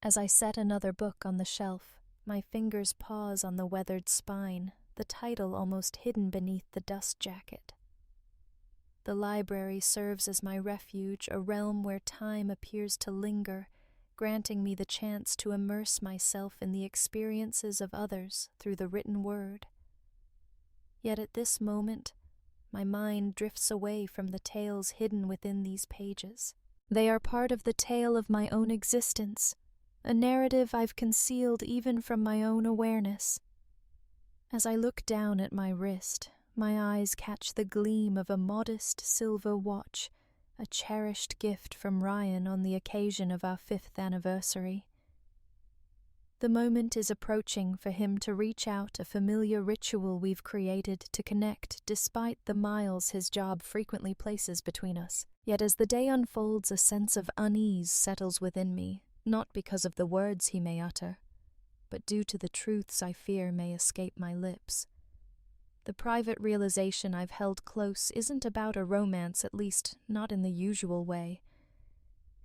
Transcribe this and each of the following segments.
As I set another book on the shelf, my fingers pause on the weathered spine, the title almost hidden beneath the dust jacket. The library serves as my refuge, a realm where time appears to linger, granting me the chance to immerse myself in the experiences of others through the written word. Yet at this moment, my mind drifts away from the tales hidden within these pages. They are part of the tale of my own existence, a narrative I've concealed even from my own awareness. As I look down at my wrist, my eyes catch the gleam of a modest silver watch, a cherished gift from Ryan on the occasion of our 5th anniversary. The moment is approaching for him to reach out, a familiar ritual we've created to connect despite the miles his job frequently places between us. Yet as the day unfolds, a sense of unease settles within me, not because of the words he may utter, but due to the truths I fear may escape my lips. The private realization I've held close isn't about a romance, at least not in the usual way.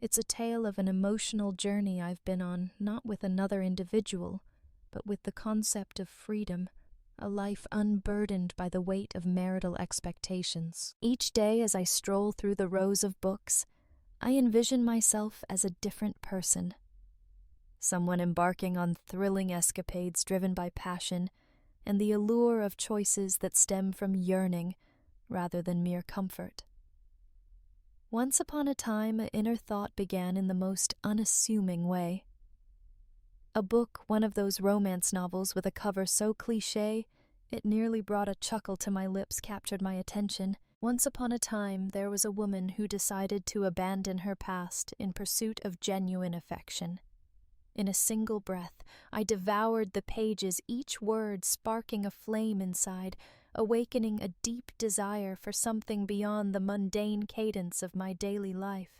It's a tale of an emotional journey I've been on, not with another individual, but with the concept of freedom, a life unburdened by the weight of marital expectations. Each day as I stroll through the rows of books, I envision myself as a different person. Someone embarking on thrilling escapades driven by passion and the allure of choices that stem from yearning rather than mere comfort. Once upon a time, an inner thought began in the most unassuming way. A book, one of those romance novels with a cover so cliché, it nearly brought a chuckle to my lips, captured my attention. Once upon a time, there was a woman who decided to abandon her past in pursuit of genuine affection. In a single breath, I devoured the pages, each word sparking a flame inside, awakening a deep desire for something beyond the mundane cadence of my daily life.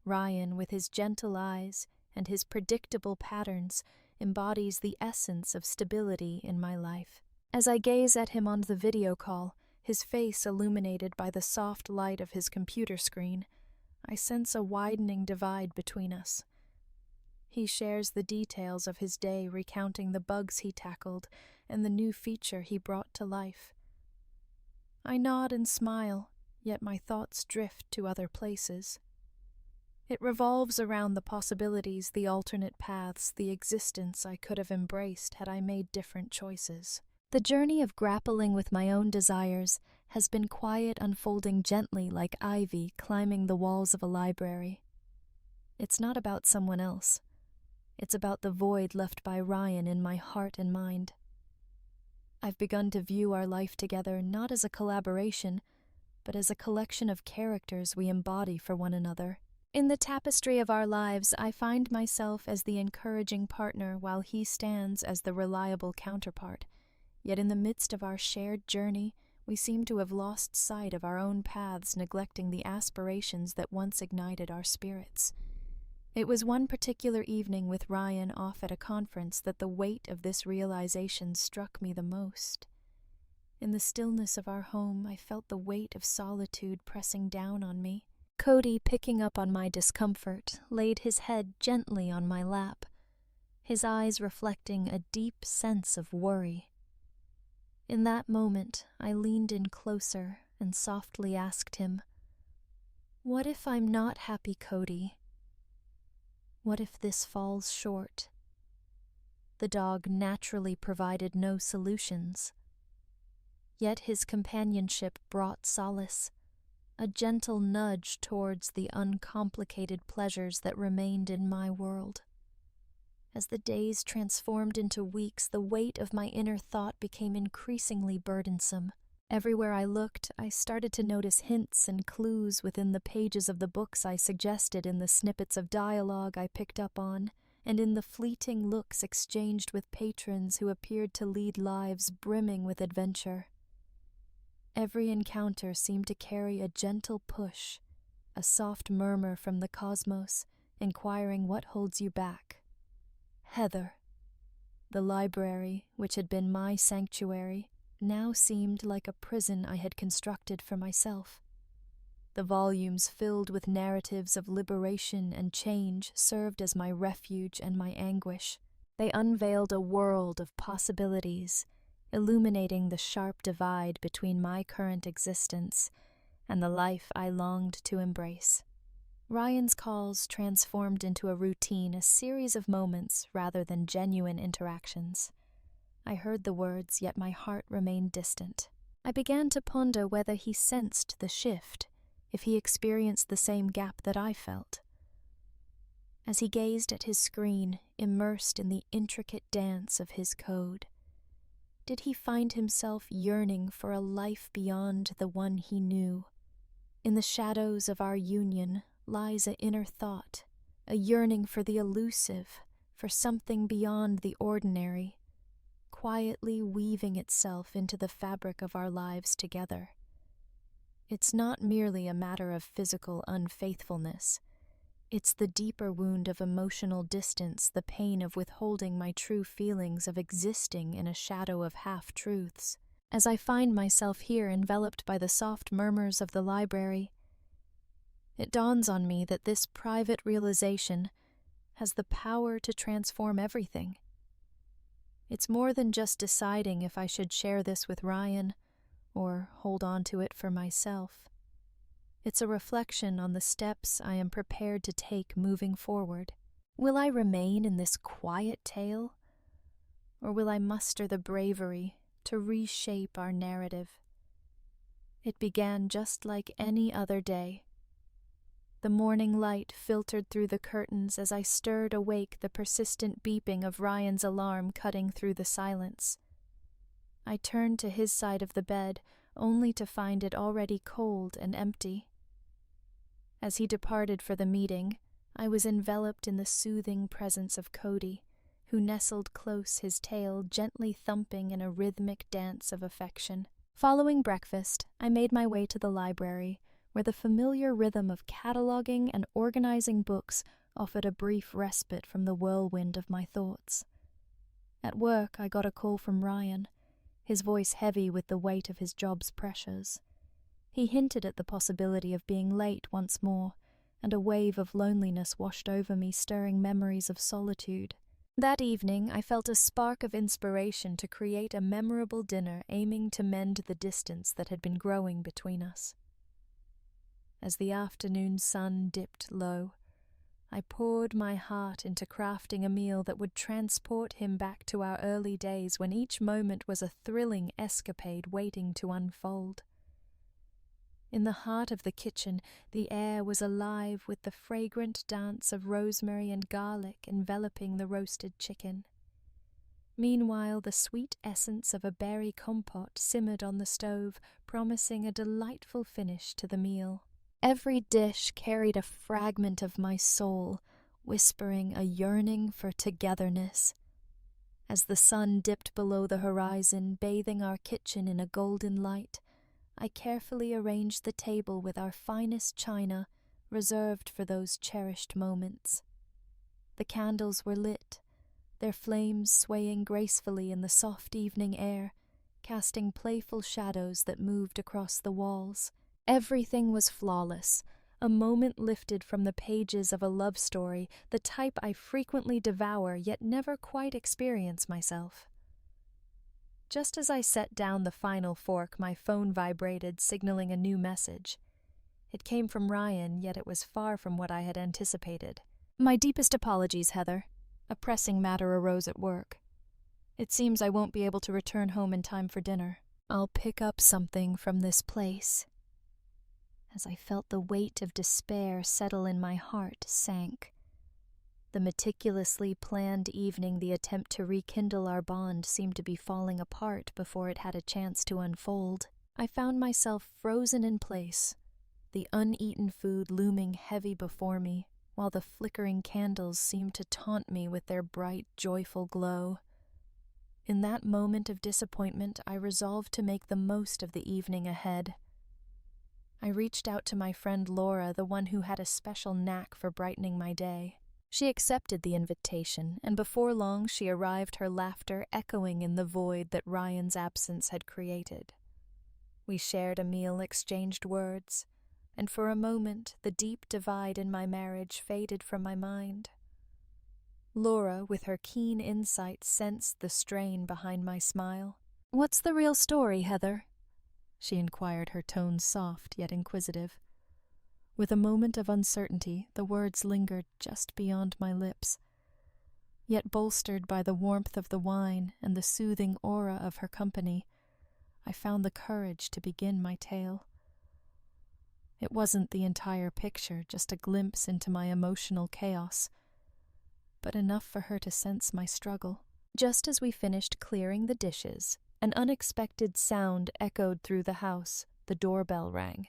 Ryan, with his gentle eyes and his predictable patterns, embodies the essence of stability in my life. As I gaze at him on the video call, his face illuminated by the soft light of his computer screen, I sense a widening divide between us. He shares the details of his day, recounting the bugs he tackled and the new feature he brought to life. I nod and smile, yet my thoughts drift to other places. It revolves around the possibilities, the alternate paths, the existence I could have embraced had I made different choices. The journey of grappling with my own desires has been quiet, unfolding gently like ivy climbing the walls of a library. It's not about someone else. It's about the void left by Ryan in my heart and mind. I've begun to view our life together not as a collaboration, but as a collection of characters we embody for one another. In the tapestry of our lives, I find myself as the encouraging partner while he stands as the reliable counterpart. Yet in the midst of our shared journey, we seem to have lost sight of our own paths, neglecting the aspirations that once ignited our spirits. It was one particular evening with Ryan off at a conference that the weight of this realization struck me the most. In the stillness of our home, I felt the weight of solitude pressing down on me. Cody, picking up on my discomfort, laid his head gently on my lap, his eyes reflecting a deep sense of worry. In that moment, I leaned in closer and softly asked him, "What if I'm not happy, Cody? What if this falls short?" The dog naturally provided no solutions. Yet his companionship brought solace, a gentle nudge towards the uncomplicated pleasures that remained in my world. As the days transformed into weeks, the weight of my inner thought became increasingly burdensome. Everywhere I looked, I started to notice hints and clues within the pages of the books I suggested, in the snippets of dialogue I picked up on, and in the fleeting looks exchanged with patrons who appeared to lead lives brimming with adventure. Every encounter seemed to carry a gentle push, a soft murmur from the cosmos, inquiring what holds you back. Heather. The library, which had been my sanctuary, now seemed like a prison I had constructed for myself. The volumes filled with narratives of liberation and change served as my refuge and my anguish. They unveiled a world of possibilities, illuminating the sharp divide between my current existence and the life I longed to embrace. Ryan's calls transformed into a routine, a series of moments rather than genuine interactions. I heard the words, yet my heart remained distant. I began to ponder whether he sensed the shift, if he experienced the same gap that I felt. As he gazed at his screen, immersed in the intricate dance of his code, did he find himself yearning for a life beyond the one he knew? In the shadows of our union lies an inner thought, a yearning for the elusive, for something beyond the ordinary, quietly weaving itself into the fabric of our lives together. It's not merely a matter of physical unfaithfulness. It's the deeper wound of emotional distance, the pain of withholding my true feelings, of existing in a shadow of half-truths. As I find myself here enveloped by the soft murmurs of the library, it dawns on me that this private realization has the power to transform everything. It's more than just deciding if I should share this with Ryan or hold on to it for myself. It's a reflection on the steps I am prepared to take moving forward. Will I remain in this quiet tale, or will I muster the bravery to reshape our narrative? It began just like any other day. The morning light filtered through the curtains as I stirred awake, the persistent beeping of Ryan's alarm cutting through the silence. I turned to his side of the bed, only to find it already cold and empty. As he departed for the meeting, I was enveloped in the soothing presence of Cody, who nestled close, his tail gently thumping in a rhythmic dance of affection. Following breakfast, I made my way to the library, where the familiar rhythm of cataloging and organizing books offered a brief respite from the whirlwind of my thoughts. At work, I got a call from Ryan, his voice heavy with the weight of his job's pressures. He hinted at the possibility of being late once more, and a wave of loneliness washed over me, stirring memories of solitude. That evening, I felt a spark of inspiration to create a memorable dinner aiming to mend the distance that had been growing between us. As the afternoon sun dipped low, I poured my heart into crafting a meal that would transport him back to our early days, when each moment was a thrilling escapade waiting to unfold. In the heart of the kitchen, the air was alive with the fragrant dance of rosemary and garlic enveloping the roasted chicken. Meanwhile, the sweet essence of a berry compote simmered on the stove, promising a delightful finish to the meal. Every dish carried a fragment of my soul, whispering a yearning for togetherness. As the sun dipped below the horizon, bathing our kitchen in a golden light, I carefully arranged the table with our finest china, reserved for those cherished moments. The candles were lit, their flames swaying gracefully in the soft evening air, casting playful shadows that moved across the walls. Everything was flawless, a moment lifted from the pages of a love story, the type I frequently devour yet never quite experience myself. Just as I set down the final fork, my phone vibrated, signaling a new message. It came from Ryan, yet it was far from what I had anticipated. "My deepest apologies, Heather. A pressing matter arose at work. It seems I won't be able to return home in time for dinner. I'll pick up something from this place." As I felt the weight of despair settle in, my heart sank. The meticulously planned evening, the attempt to rekindle our bond, seemed to be falling apart before it had a chance to unfold. I found myself frozen in place, the uneaten food looming heavy before me, while the flickering candles seemed to taunt me with their bright, joyful glow. In that moment of disappointment, I resolved to make the most of the evening ahead. I reached out to my friend Laura, the one who had a special knack for brightening my day. She accepted the invitation, and before long she arrived, her laughter echoing in the void that Ryan's absence had created. We shared a meal, exchanged words, and for a moment the deep divide in my marriage faded from my mind. Laura, with her keen insight, sensed the strain behind my smile. "What's the real story, Heather?" she inquired, her tone soft yet inquisitive. With a moment of uncertainty, the words lingered just beyond my lips. Yet bolstered by the warmth of the wine and the soothing aura of her company, I found the courage to begin my tale. It wasn't the entire picture, just a glimpse into my emotional chaos, but enough for her to sense my struggle. Just as we finished clearing the dishes, an unexpected sound echoed through the house. The doorbell rang.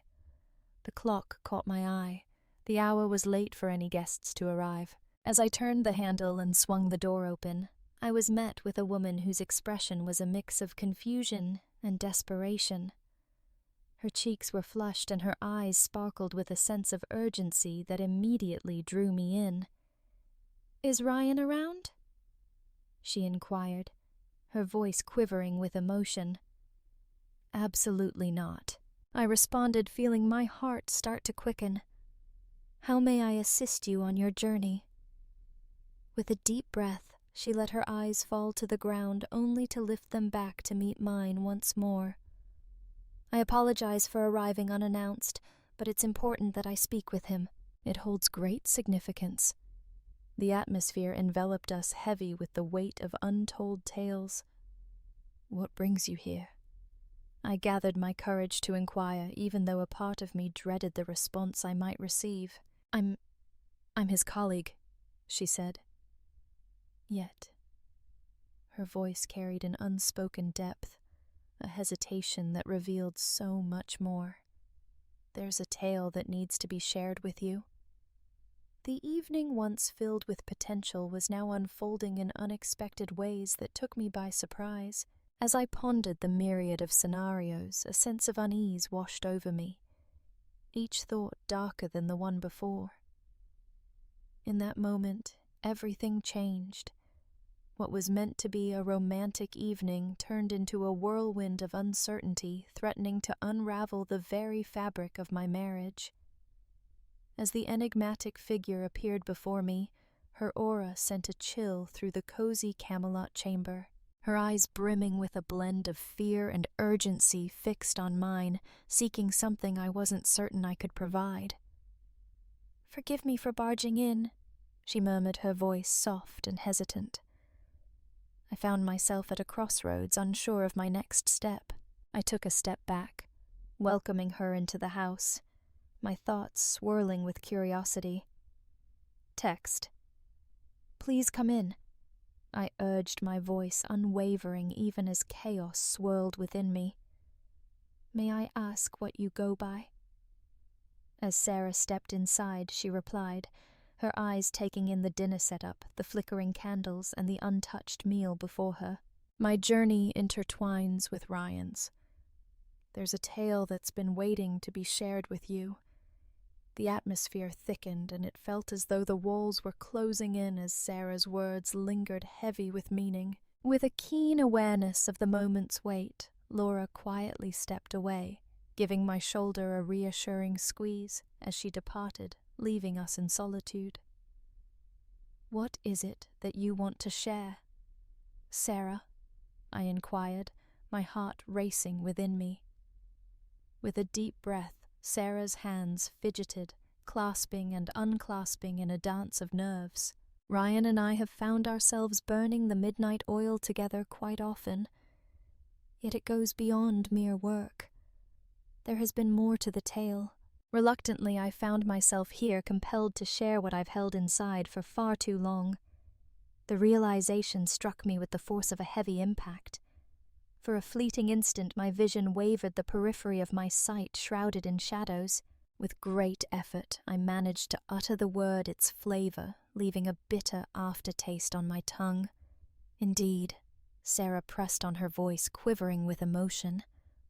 The clock caught my eye. The hour was late for any guests to arrive. As I turned the handle and swung the door open, I was met with a woman whose expression was a mix of confusion and desperation. Her cheeks were flushed and her eyes sparkled with a sense of urgency that immediately drew me in. "Is Ryan around?" she inquired, her voice quivering with emotion. "Absolutely not," I responded, feeling my heart start to quicken. "How may I assist you on your journey?" With a deep breath, she let her eyes fall to the ground, only to lift them back to meet mine once more. "I apologize for arriving unannounced, but it's important that I speak with him. It holds great significance." The atmosphere enveloped us heavy with the weight of untold tales. "What brings you here?" I gathered my courage to inquire, even though a part of me dreaded the response I might receive. I'm his colleague," she said. Yet her voice carried an unspoken depth, a hesitation that revealed so much more. "There's a tale that needs to be shared with you." The evening, once filled with potential, was now unfolding in unexpected ways that took me by surprise. As I pondered the myriad of scenarios, a sense of unease washed over me, each thought darker than the one before. In that moment, everything changed. What was meant to be a romantic evening turned into a whirlwind of uncertainty, threatening to unravel the very fabric of my marriage. As the enigmatic figure appeared before me, her aura sent a chill through the cozy Camelot chamber. Her eyes brimming with a blend of fear and urgency fixed on mine, seeking something I wasn't certain I could provide. "Forgive me for barging in," she murmured, her voice soft and hesitant. I found myself at a crossroads, unsure of my next step. I took a step back, welcoming her into the house, my thoughts swirling with curiosity. Text. "Please come in," I urged, my voice unwavering even as chaos swirled within me. "May I ask what you go by?" As Sarah stepped inside, she replied, her eyes taking in the dinner setup, the flickering candles, and the untouched meal before her. "My journey intertwines with Ryan's. There's a tale that's been waiting to be shared with you." The atmosphere thickened, and it felt as though the walls were closing in as Sarah's words lingered heavy with meaning. With a keen awareness of the moment's weight, Laura quietly stepped away, giving my shoulder a reassuring squeeze as she departed, leaving us in solitude. "What is it that you want to share, Sarah?" I inquired, my heart racing within me. With a deep breath, Sarah's hands fidgeted, clasping and unclasping in a dance of nerves. "Ryan and I have found ourselves burning the midnight oil together quite often. Yet it goes beyond mere work. There has been more to the tale. Reluctantly, I found myself here, compelled to share what I've held inside for far too long. The realization struck me with the force of a heavy impact. For a fleeting instant, my vision wavered, the periphery of my sight shrouded in shadows. With great effort, I managed to utter the word, its flavor leaving a bitter aftertaste on my tongue. "Indeed," Sarah pressed on, her voice quivering with emotion.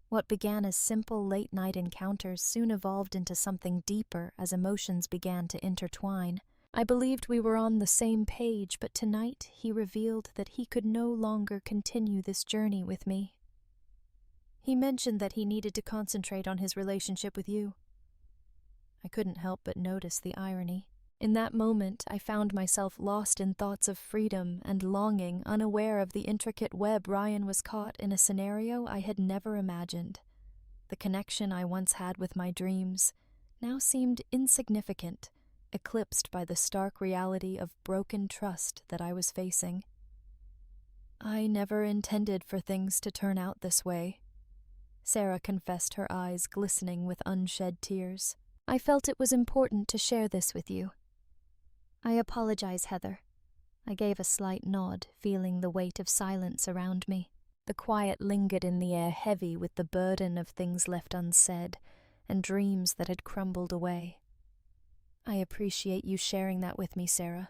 What began as simple late-night encounters soon evolved into something deeper as emotions began to intertwine. I believed we were on the same page, but tonight he revealed that he could no longer continue this journey with me. He mentioned that he needed to concentrate on his relationship with you. I couldn't help but notice the irony. In that moment, I found myself lost in thoughts of freedom and longing, unaware of the intricate web Ryan was caught in a scenario I had never imagined. The connection I once had with my dreams now seemed insignificant, eclipsed by the stark reality of broken trust that I was facing. I never intended for things to turn out this way, Sarah confessed, her eyes glistening with unshed tears. I felt it was important to share this with you. I apologize, Heather. I gave a slight nod, feeling the weight of silence around me. The quiet lingered in the air, heavy with the burden of things left unsaid and dreams that had crumbled away. I appreciate you sharing that with me, Sarah.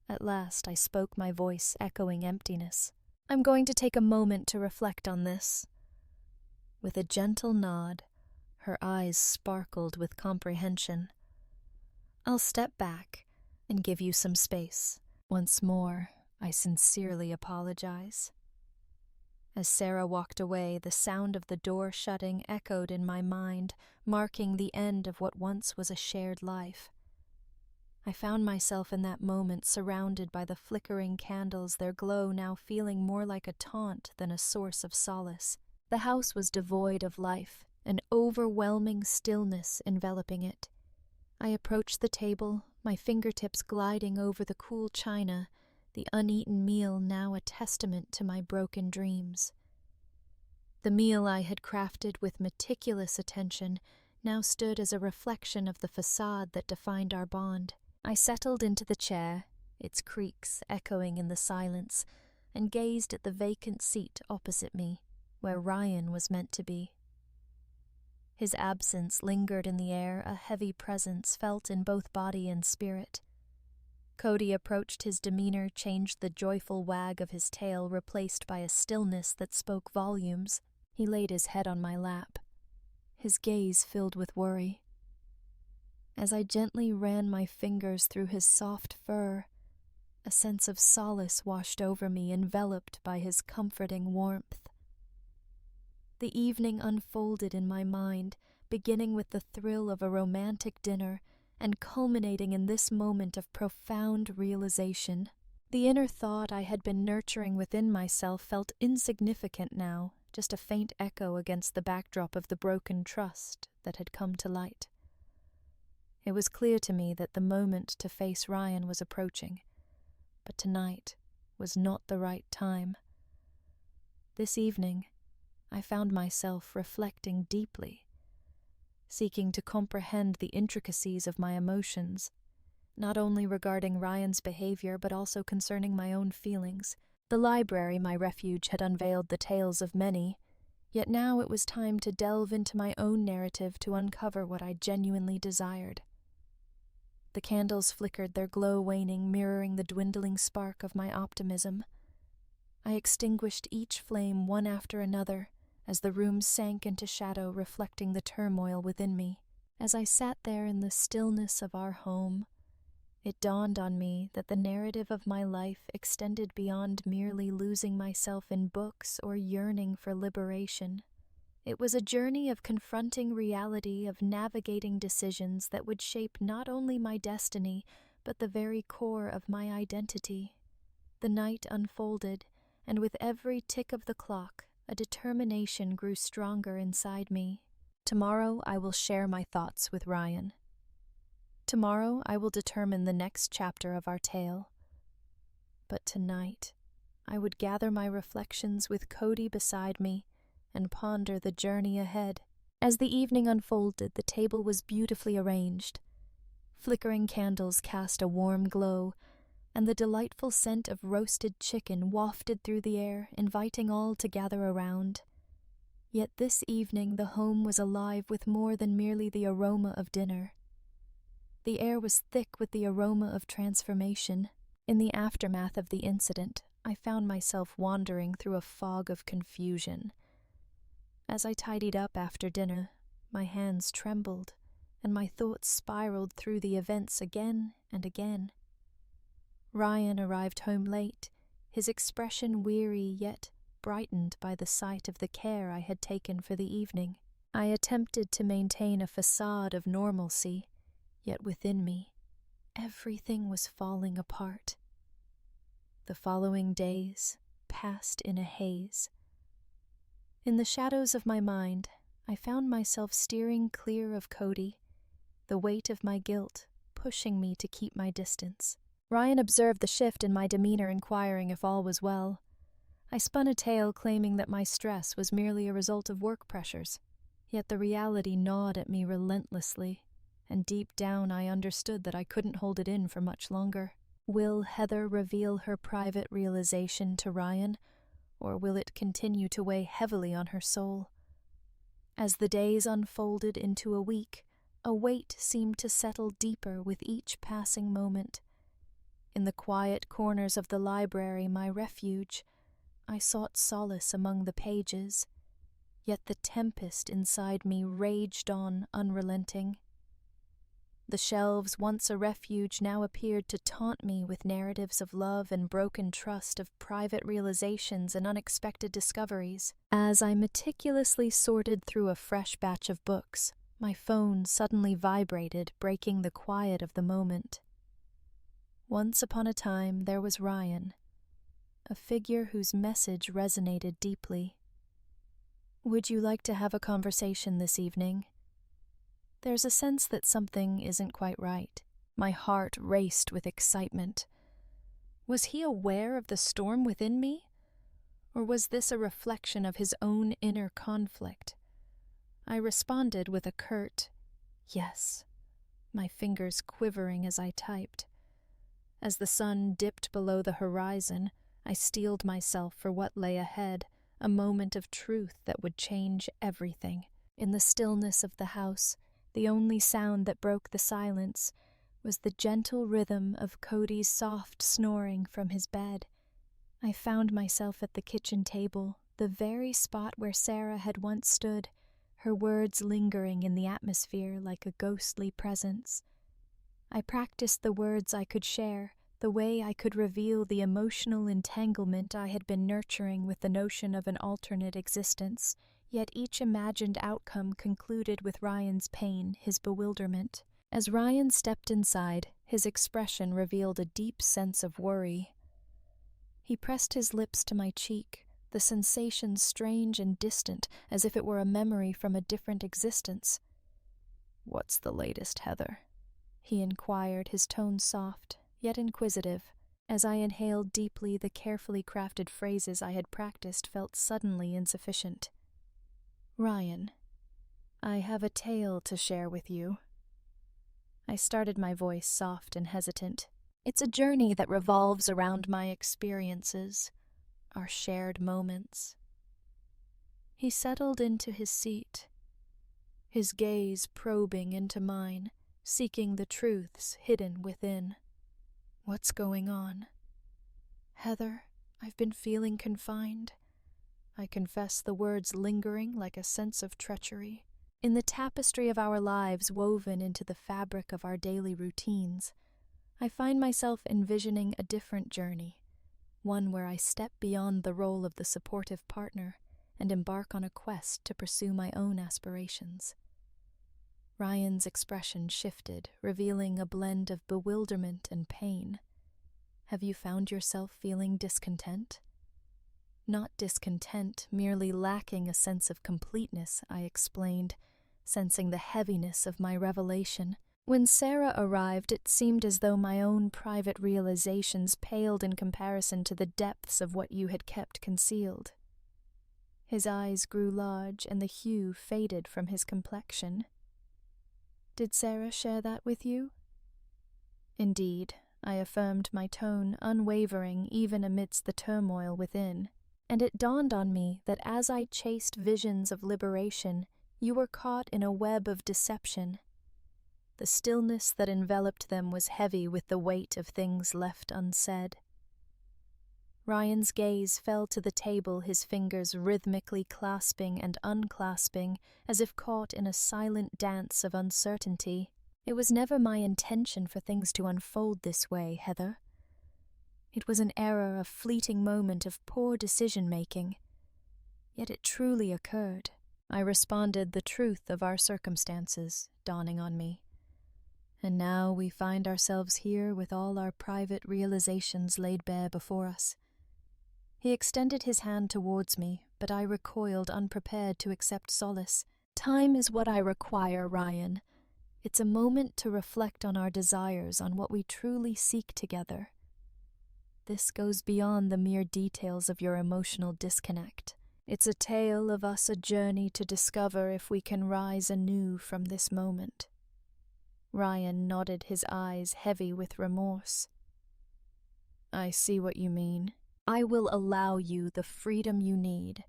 At last I spoke, my voice echoing emptiness. I'm going to take a moment to reflect on this. With a gentle nod, her eyes sparkled with comprehension. I'll step back and give you some space. Once more, I sincerely apologize. As Sarah walked away, the sound of the door shutting echoed in my mind, marking the end of what once was a shared life. I found myself in that moment surrounded by the flickering candles, their glow now feeling more like a taunt than a source of solace. The house was devoid of life, an overwhelming stillness enveloping it. I approached the table, my fingertips gliding over the cool china, the uneaten meal now a testament to my broken dreams. The meal I had crafted with meticulous attention now stood as a reflection of the facade that defined our bond. I settled into the chair, its creaks echoing in the silence, and gazed at the vacant seat opposite me, where Ryan was meant to be. His absence lingered in the air, a heavy presence felt in both body and spirit. Cody approached, his demeanor changed, the joyful wag of his tail replaced by a stillness that spoke volumes. He laid his head on my lap, his gaze filled with worry. As I gently ran my fingers through his soft fur, a sense of solace washed over me, enveloped by his comforting warmth. The evening unfolded in my mind, beginning with the thrill of a romantic dinner and culminating in this moment of profound realization. The inner thought I had been nurturing within myself felt insignificant now, just a faint echo against the backdrop of the broken trust that had come to light. It was clear to me that the moment to face Ryan was approaching, but tonight was not the right time. This evening, I found myself reflecting deeply, seeking to comprehend the intricacies of my emotions, not only regarding Ryan's behavior but also concerning my own feelings. The library, my refuge, had unveiled the tales of many, yet now it was time to delve into my own narrative to uncover what I genuinely desired. The candles flickered, their glow waning, mirroring the dwindling spark of my optimism. I extinguished each flame one after another, as the room sank into shadow, reflecting the turmoil within me. As I sat there in the stillness of our home, it dawned on me that the narrative of my life extended beyond merely losing myself in books or yearning for liberation. It was a journey of confronting reality, of navigating decisions that would shape not only my destiny, but the very core of my identity. The night unfolded, and with every tick of the clock, a determination grew stronger inside me. Tomorrow I will share my thoughts with Ryan. Tomorrow I will determine the next chapter of our tale. But tonight, I would gather my reflections with Cody beside me and ponder the journey ahead. As the evening unfolded, the table was beautifully arranged. Flickering candles cast a warm glow, and the delightful scent of roasted chicken wafted through the air, inviting all to gather around. Yet this evening the home was alive with more than merely the aroma of dinner. The air was thick with the aroma of transformation. In the aftermath of the incident, I found myself wandering through a fog of confusion. As I tidied up after dinner, my hands trembled, and my thoughts spiraled through the events again and again. Ryan arrived home late, his expression weary yet brightened by the sight of the care I had taken for the evening. I attempted to maintain a facade of normalcy, yet within me, everything was falling apart. The following days passed in a haze. In the shadows of my mind, I found myself steering clear of Cody, the weight of my guilt pushing me to keep my distance. Ryan observed the shift in my demeanor, inquiring if all was well. I spun a tale claiming that my stress was merely a result of work pressures, yet the reality gnawed at me relentlessly, and deep down I understood that I couldn't hold it in for much longer. Will Heather reveal her private realization to Ryan, or will it continue to weigh heavily on her soul? As the days unfolded into a week, a weight seemed to settle deeper with each passing moment. In the quiet corners of the library, my refuge, I sought solace among the pages, yet the tempest inside me raged on unrelenting. The shelves, once a refuge, now appeared to taunt me with narratives of love and broken trust, of private realizations and unexpected discoveries. As I meticulously sorted through a fresh batch of books, my phone suddenly vibrated, breaking the quiet of the moment. Once upon a time, there was Ryan, a figure whose message resonated deeply. "Would you like to have a conversation this evening?" There's a sense that something isn't quite right. My heart raced with excitement. Was he aware of the storm within me? Or was this a reflection of his own inner conflict? I responded with a curt yes, my fingers quivering as I typed. As the sun dipped below the horizon, I steeled myself for what lay ahead, a moment of truth that would change everything. In the stillness of the house, the only sound that broke the silence was the gentle rhythm of Cody's soft snoring from his bed. I found myself at the kitchen table, the very spot where Sarah had once stood, her words lingering in the atmosphere like a ghostly presence. I practiced the words I could share, the way I could reveal the emotional entanglement I had been nurturing with the notion of an alternate existence, yet each imagined outcome concluded with Ryan's pain, his bewilderment. As Ryan stepped inside, his expression revealed a deep sense of worry. He pressed his lips to my cheek, the sensation strange and distant, as if it were a memory from a different existence. "What's the latest, Heather?" he inquired, his tone soft, yet inquisitive. As I inhaled deeply, the carefully crafted phrases I had practiced felt suddenly insufficient. "Ryan, I have a tale to share with you." I started, my voice soft and hesitant. "It's a journey that revolves around my experiences, our shared moments." He settled into his seat, his gaze probing into mine, seeking the truths hidden within. "What's going on?" "Heather, I've been feeling confined." I confess, the words lingering like a sense of treachery. In the tapestry of our lives woven into the fabric of our daily routines, I find myself envisioning a different journey, one where I step beyond the role of the supportive partner and embark on a quest to pursue my own aspirations. Ryan's expression shifted, revealing a blend of bewilderment and pain. "Have you found yourself feeling discontent?" "Not discontent, merely lacking a sense of completeness," I explained, sensing the heaviness of my revelation. When Sarah arrived, it seemed as though my own private realizations paled in comparison to the depths of what you had kept concealed. His eyes grew large, and the hue faded from his complexion. "Did Sarah share that with you?" "Indeed," I affirmed, my tone unwavering even amidst the turmoil within. And it dawned on me that as I chased visions of liberation, you were caught in a web of deception. The stillness that enveloped them was heavy with the weight of things left unsaid. Ryan's gaze fell to the table, his fingers rhythmically clasping and unclasping, as if caught in a silent dance of uncertainty. "It was never my intention for things to unfold this way, Heather. It was an error, a fleeting moment of poor decision-making. Yet it truly occurred." I responded, the truth of our circumstances dawning on me. And now we find ourselves here with all our private realizations laid bare before us. He extended his hand towards me, but I recoiled, unprepared to accept solace. Time is what I require, Ryan. It's a moment to reflect on our desires, on what we truly seek together. This goes beyond the mere details of your emotional disconnect. It's a tale of us, a journey to discover if we can rise anew from this moment. Ryan nodded, his eyes heavy with remorse. I see what you mean. I will allow you the freedom you need,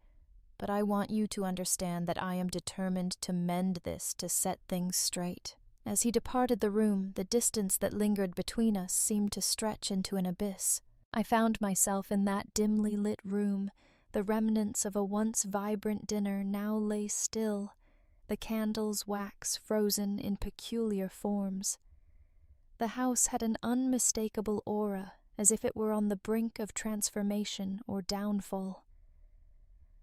but I want you to understand that I am determined to mend this, to set things straight. As he departed the room, the distance that lingered between us seemed to stretch into an abyss. I found myself in that dimly lit room. The remnants of a once vibrant dinner now lay still, the candles wax frozen in peculiar forms. The house had an unmistakable aura, as if it were on the brink of transformation or downfall.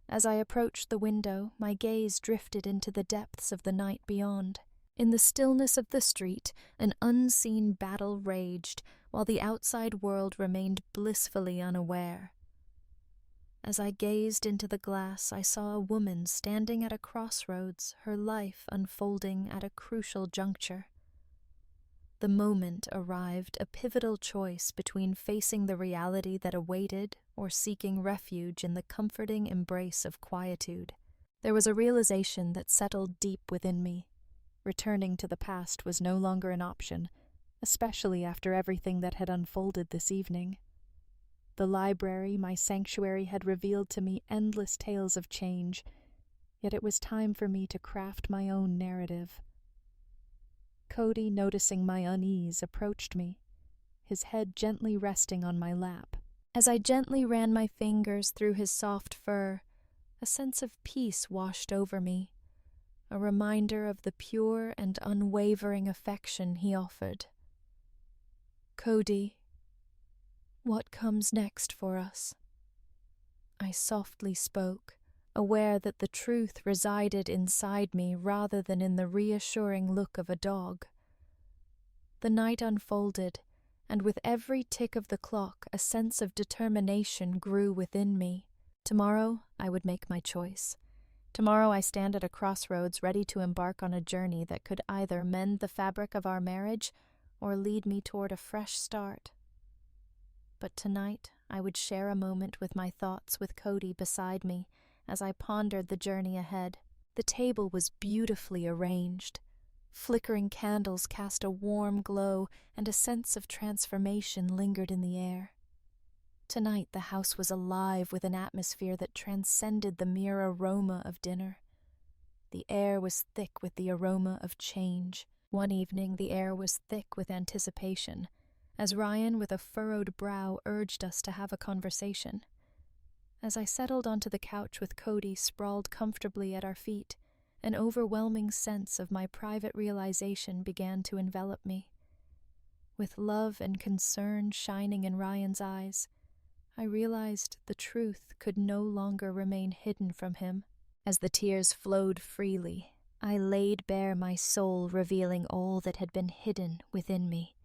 As I approached the window, my gaze drifted into the depths of the night beyond. In the stillness of the street, an unseen battle raged, while the outside world remained blissfully unaware. As I gazed into the glass, I saw a woman standing at a crossroads, her life unfolding at a crucial juncture. The moment arrived, a pivotal choice between facing the reality that awaited or seeking refuge in the comforting embrace of quietude. There was a realization that settled deep within me. Returning to the past was no longer an option, especially after everything that had unfolded this evening. The library, my sanctuary, had revealed to me endless tales of change, yet it was time for me to craft my own narrative. Cody, noticing my unease, approached me, his head gently resting on my lap. As I gently ran my fingers through his soft fur, a sense of peace washed over me, a reminder of the pure and unwavering affection he offered. Cody, what comes next for us? I softly spoke, aware that the truth resided inside me rather than in the reassuring look of a dog. The night unfolded, and with every tick of the clock a sense of determination grew within me. Tomorrow I would make my choice. Tomorrow I stand at a crossroads, ready to embark on a journey that could either mend the fabric of our marriage or lead me toward a fresh start. But tonight I would share a moment with my thoughts with Cody beside me as I pondered the journey ahead. The table was beautifully arranged. Flickering candles cast a warm glow, and a sense of transformation lingered in the air. Tonight the house was alive with an atmosphere that transcended the mere aroma of dinner. The air was thick with the aroma of change. One evening the air was thick with anticipation, as Ryan with a furrowed brow urged us to have a conversation. As I settled onto the couch with Cody sprawled comfortably at our feet, an overwhelming sense of my private realization began to envelop me. With love and concern shining in Ryan's eyes, I realized the truth could no longer remain hidden from him. As the tears flowed freely, I laid bare my soul, revealing all that had been hidden within me.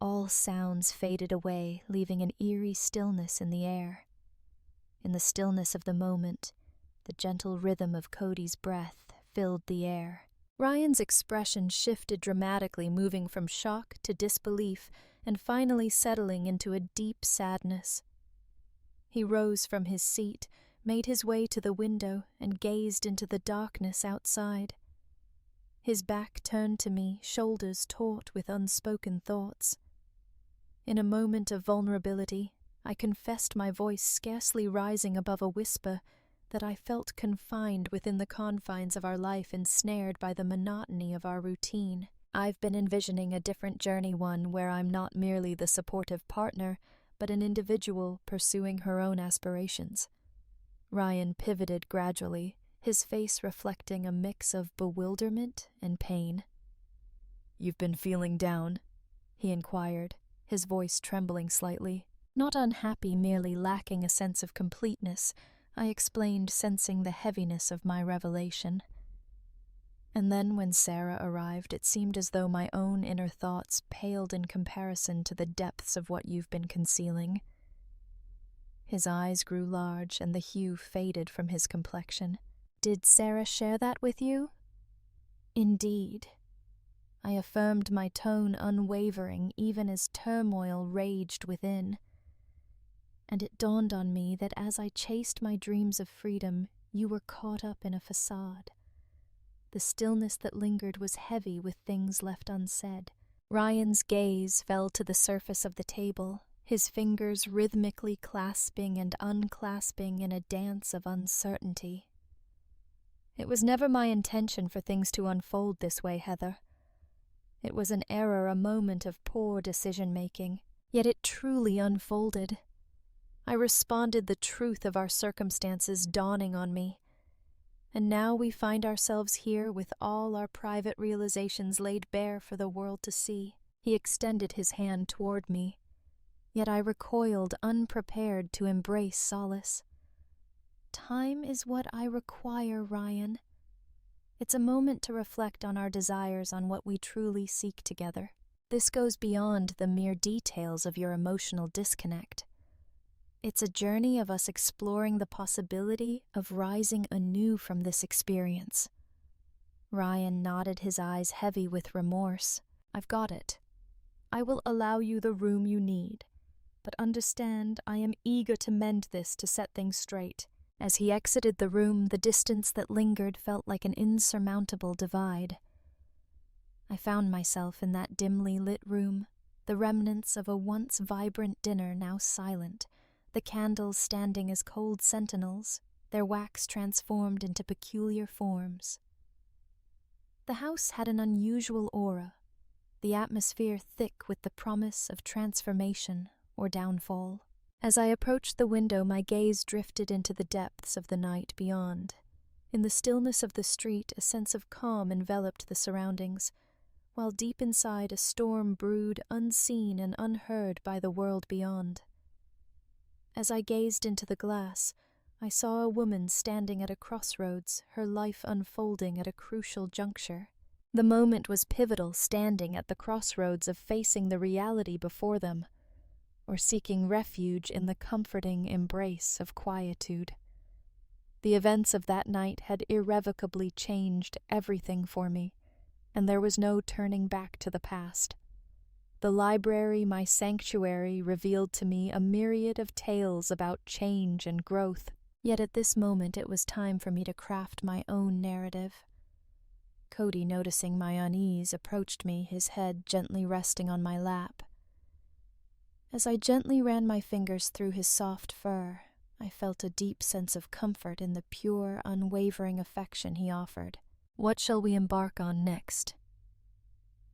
All sounds faded away, leaving an eerie stillness in the air. In the stillness of the moment, the gentle rhythm of Cody's breath filled the air. Ryan's expression shifted dramatically, moving from shock to disbelief and finally settling into a deep sadness. He rose from his seat, made his way to the window, and gazed into the darkness outside. His back turned to me, shoulders taut with unspoken thoughts. In a moment of vulnerability, I confessed, my voice scarcely rising above a whisper, that I felt confined within the confines of our life, ensnared by the monotony of our routine. I've been envisioning a different journey, one where I'm not merely the supportive partner, but an individual pursuing her own aspirations. Ryan pivoted gradually, his face reflecting a mix of bewilderment and pain. "You've been feeling down?" he inquired, his voice trembling slightly. Not unhappy, merely lacking a sense of completeness, I explained, sensing the heaviness of my revelation. And then when Sarah arrived, it seemed as though my own inner thoughts paled in comparison to the depths of what you've been concealing. His eyes grew large, and the hue faded from his complexion. Did Sarah share that with you? Indeed. I affirmed, my tone unwavering even as turmoil raged within. And it dawned on me that as I chased my dreams of freedom, you were caught up in a facade. The stillness that lingered was heavy with things left unsaid. Ryan's gaze fell to the surface of the table, his fingers rhythmically clasping and unclasping in a dance of uncertainty. It was never my intention for things to unfold this way, Heather. It was an error, a moment of poor decision-making, yet it truly unfolded. I responded, the truth of our circumstances dawning on me. And now we find ourselves here with all our private realizations laid bare for the world to see. He extended his hand toward me, yet I recoiled, unprepared to embrace solace. Time is what I require, Ryan. It's a moment to reflect on our desires, on what we truly seek together. This goes beyond the mere details of your emotional disconnect. It's a journey of us exploring the possibility of rising anew from this experience. Ryan nodded, his eyes heavy with remorse. I've got it. I will allow you the room you need, but understand I am eager to mend this, to set things straight. As he exited the room, the distance that lingered felt like an insurmountable divide. I found myself in that dimly lit room, the remnants of a once vibrant dinner now silent, the candles standing as cold sentinels, their wax transformed into peculiar forms. The house had an unusual aura, the atmosphere thick with the promise of transformation or downfall. As I approached the window, my gaze drifted into the depths of the night beyond. In the stillness of the street, a sense of calm enveloped the surroundings, while deep inside a storm brewed, unseen and unheard by the world beyond. As I gazed into the glass, I saw a woman standing at a crossroads, her life unfolding at a crucial juncture. The moment was pivotal, standing at the crossroads of facing the reality before them, or seeking refuge in the comforting embrace of quietude. The events of that night had irrevocably changed everything for me, and there was no turning back to the past. The library, my sanctuary, revealed to me a myriad of tales about change and growth. Yet at this moment it was time for me to craft my own narrative. Cody, noticing my unease, approached me, his head gently resting on my lap. As I gently ran my fingers through his soft fur, I felt a deep sense of comfort in the pure, unwavering affection he offered. What shall we embark on next?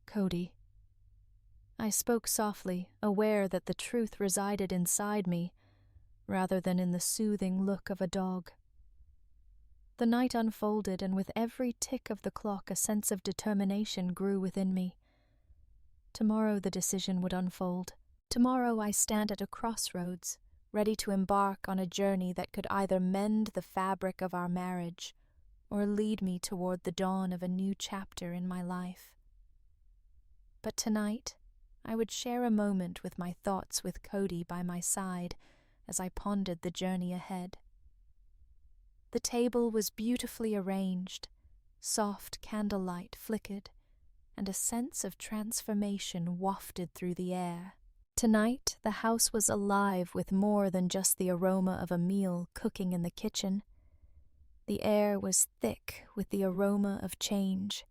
Cody. I spoke softly, aware that the truth resided inside me, rather than in the soothing look of a dog. The night unfolded, and with every tick of the clock a sense of determination grew within me. Tomorrow the decision would unfold. Tomorrow I stand at a crossroads, ready to embark on a journey that could either mend the fabric of our marriage or lead me toward the dawn of a new chapter in my life. But tonight, I would share a moment with my thoughts with Cody by my side as I pondered the journey ahead. The table was beautifully arranged, soft candlelight flickered, and a sense of transformation wafted through the air. Tonight, the house was alive with more than just the aroma of a meal cooking in the kitchen. The air was thick with the aroma of change.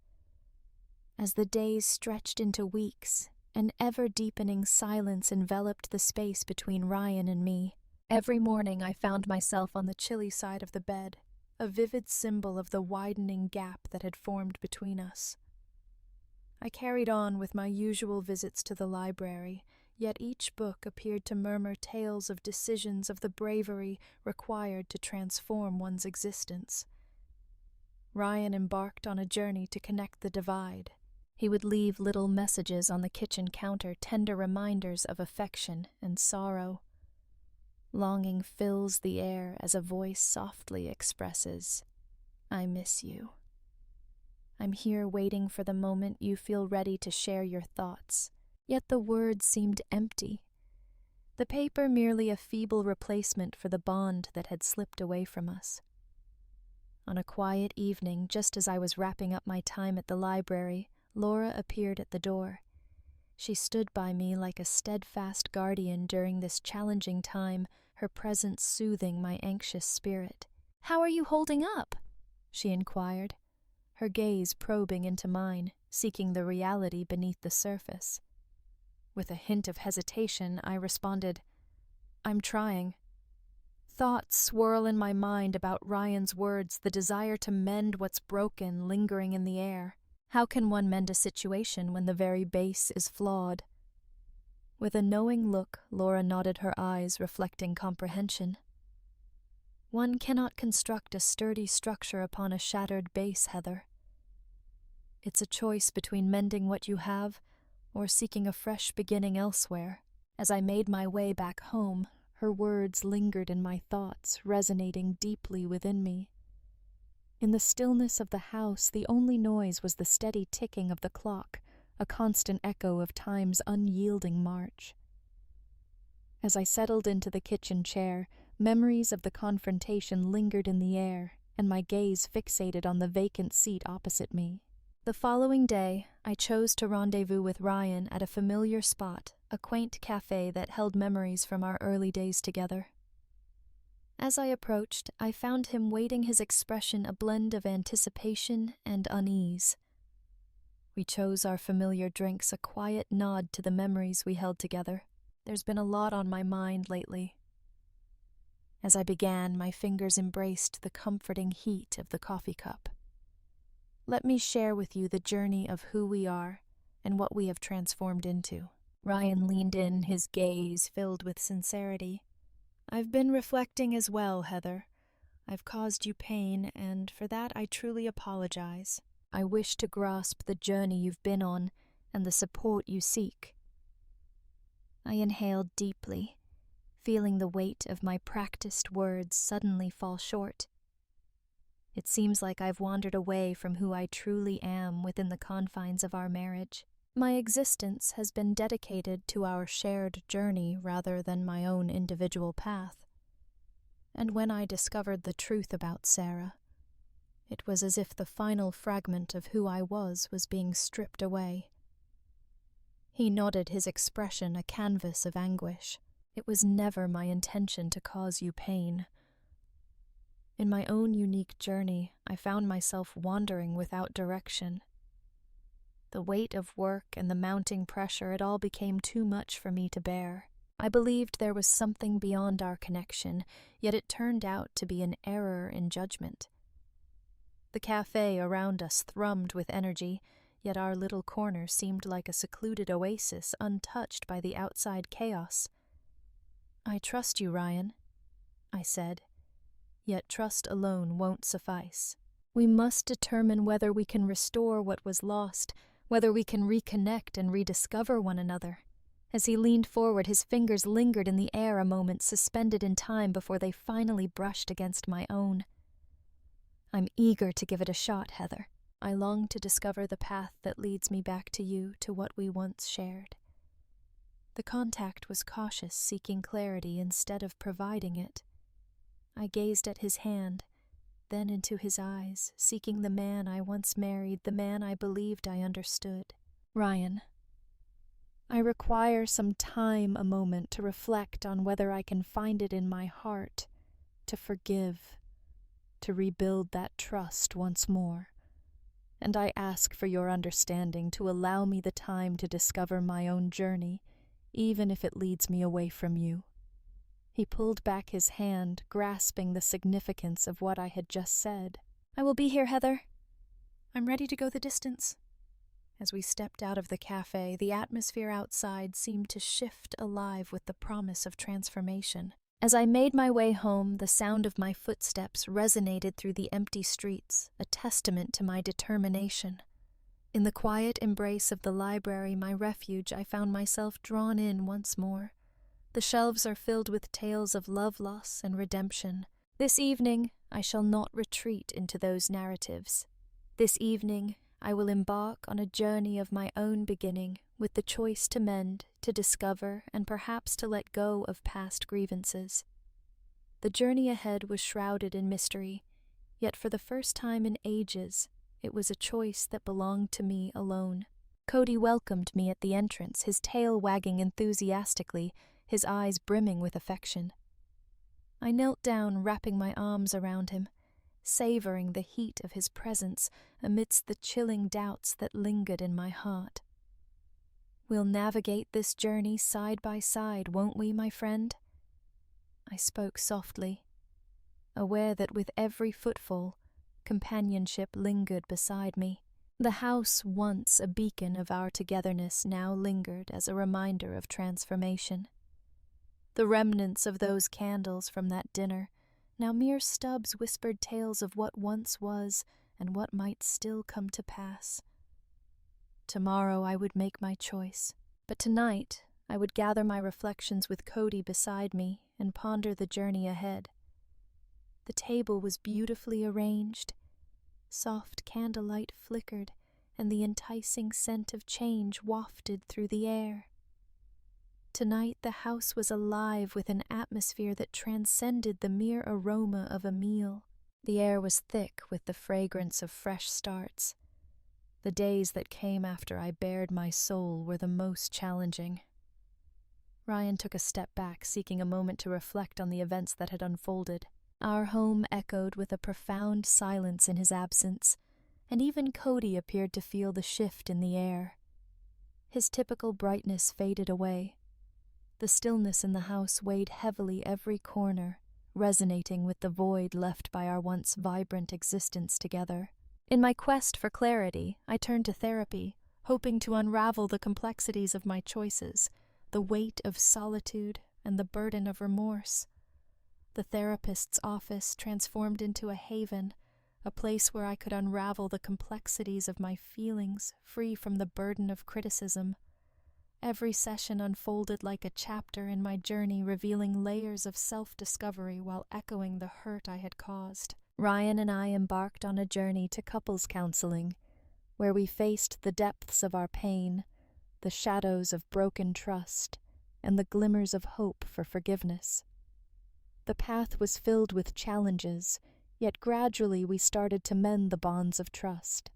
As the days stretched into weeks, an ever-deepening silence enveloped the space between Ryan and me. Every morning I found myself on the chilly side of the bed, a vivid symbol of the widening gap that had formed between us. I carried on with my usual visits to the library, yet each book appeared to murmur tales of decisions, of the bravery required to transform one's existence. Ryan embarked on a journey to connect the divide. He would leave little messages on the kitchen counter, tender reminders of affection and sorrow. Longing fills the air as a voice softly expresses, "I miss you." I'm here waiting for the moment you feel ready to share your thoughts, yet the words seemed empty. The paper merely a feeble replacement for the bond that had slipped away from us. On a quiet evening, just as I was wrapping up my time at the library, Laura appeared at the door. She stood by me like a steadfast guardian during this challenging time, her presence soothing my anxious spirit. "How are you holding up?" she inquired, her gaze probing into mine, seeking the reality beneath the surface. With a hint of hesitation, I responded, "I'm trying." Thoughts swirl in my mind about Ryan's words, the desire to mend what's broken lingering in the air. How can one mend a situation when the very base is flawed? With a knowing look, Laura nodded her eyes, reflecting comprehension. One cannot construct a sturdy structure upon a shattered base, Heather. It's a choice between mending what you have or seeking a fresh beginning elsewhere. As I made my way back home, her words lingered in my thoughts, resonating deeply within me. In the stillness of the house, the only noise was the steady ticking of the clock, a constant echo of time's unyielding march. As I settled into the kitchen chair, memories of the confrontation lingered in the air, and my gaze fixated on the vacant seat opposite me. The following day, I chose to rendezvous with Ryan at a familiar spot, a quaint cafe that held memories from our early days together. As I approached, I found him waiting, his expression a blend of anticipation and unease. We chose our familiar drinks, a quiet nod to the memories we held together. There's been a lot on my mind lately. As I began, my fingers embraced the comforting heat of the coffee cup. Let me share with you the journey of who we are and what we have transformed into. Ryan leaned in, his gaze filled with sincerity. I've been reflecting as well, Heather. I've caused you pain, and for that I truly apologize. I wish to grasp the journey you've been on and the support you seek. I inhaled deeply, feeling the weight of my practiced words suddenly fall short. It seems like I've wandered away from who I truly am within the confines of our marriage. My existence has been dedicated to our shared journey rather than my own individual path. And when I discovered the truth about Sarah, it was as if the final fragment of who I was being stripped away. He nodded, his expression a canvas of anguish. It was never my intention to cause you pain. In my own unique journey, I found myself wandering without direction. The weight of work and the mounting pressure, it all became too much for me to bear. I believed there was something beyond our connection, yet it turned out to be an error in judgment. The cafe around us thrummed with energy, yet our little corner seemed like a secluded oasis untouched by the outside chaos. I trust you, Ryan, I said. Yet trust alone won't suffice. We must determine whether we can restore what was lost, whether we can reconnect and rediscover one another. As he leaned forward, his fingers lingered in the air a moment, suspended in time before they finally brushed against my own. I'm eager to give it a shot, Heather. I long to discover the path that leads me back to you, to what we once shared. The contact was cautious, seeking clarity instead of providing it. I gazed at his hand, then into his eyes, seeking the man I once married, the man I believed I understood. Ryan, I require some time, a moment, to reflect on whether I can find it in my heart to forgive, to rebuild that trust once more. And I ask for your understanding to allow me the time to discover my own journey, even if it leads me away from you. He pulled back his hand, grasping the significance of what I had just said. I will be here, Heather. I'm ready to go the distance. As we stepped out of the cafe, the atmosphere outside seemed to shift alive with the promise of transformation. As I made my way home, the sound of my footsteps resonated through the empty streets, a testament to my determination. In the quiet embrace of the library, my refuge, I found myself drawn in once more. The shelves are filled with tales of love loss and redemption. This evening, I shall not retreat into those narratives. This evening, I will embark on a journey of my own beginning, with the choice to mend, to discover, and perhaps to let go of past grievances. The journey ahead was shrouded in mystery, yet for the first time in ages, it was a choice that belonged to me alone. Cody welcomed me at the entrance, his tail wagging enthusiastically, his eyes brimming with affection. I knelt down, wrapping my arms around him, savoring the heat of his presence amidst the chilling doubts that lingered in my heart. "We'll navigate this journey side by side, won't we, my friend?" I spoke softly, aware that with every footfall, companionship lingered beside me. The house, once a beacon of our togetherness, now lingered as a reminder of transformation. The remnants of those candles from that dinner, now mere stubs, whispered tales of what once was and what might still come to pass. Tomorrow I would make my choice, but tonight I would gather my reflections with Cody beside me and ponder the journey ahead. The table was beautifully arranged. Soft candlelight flickered, and the enticing scent of change wafted through the air. Tonight the house was alive with an atmosphere that transcended the mere aroma of a meal. The air was thick with the fragrance of fresh starts. The days that came after I bared my soul were the most challenging. Ryan took a step back, seeking a moment to reflect on the events that had unfolded. Our home echoed with a profound silence in his absence, and even Cody appeared to feel the shift in the air. His typical brightness faded away. The stillness in the house weighed heavily every corner, resonating with the void left by our once vibrant existence together. In my quest for clarity, I turned to therapy, hoping to unravel the complexities of my choices, the weight of solitude, and the burden of remorse. The therapist's office transformed into a haven, a place where I could unravel the complexities of my feelings, free from the burden of criticism. Every session unfolded like a chapter in my journey, revealing layers of self-discovery while echoing the hurt I had caused. Ryan and I embarked on a journey to couples counseling, where we faced the depths of our pain, the shadows of broken trust, and the glimmers of hope for forgiveness. The path was filled with challenges, yet gradually we started to mend the bonds of trust.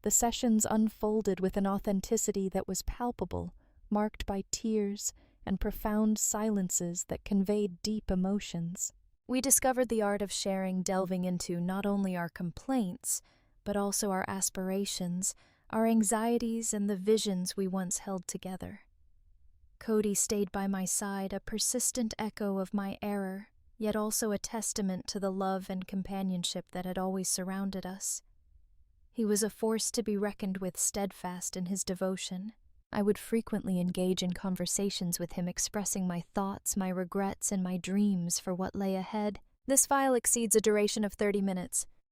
The sessions unfolded with an authenticity that was palpable, marked by tears and profound silences that conveyed deep emotions. We discovered the art of sharing, delving into not only our complaints, but also our aspirations, our anxieties, and the visions we once held together. Cody stayed by my side, a persistent echo of my error, yet also a testament to the love and companionship that had always surrounded us. He was a force to be reckoned with, steadfast in his devotion. I would frequently engage in conversations with him, expressing my thoughts, my regrets, and my dreams for what lay ahead. This file exceeds a duration of 30 minutes.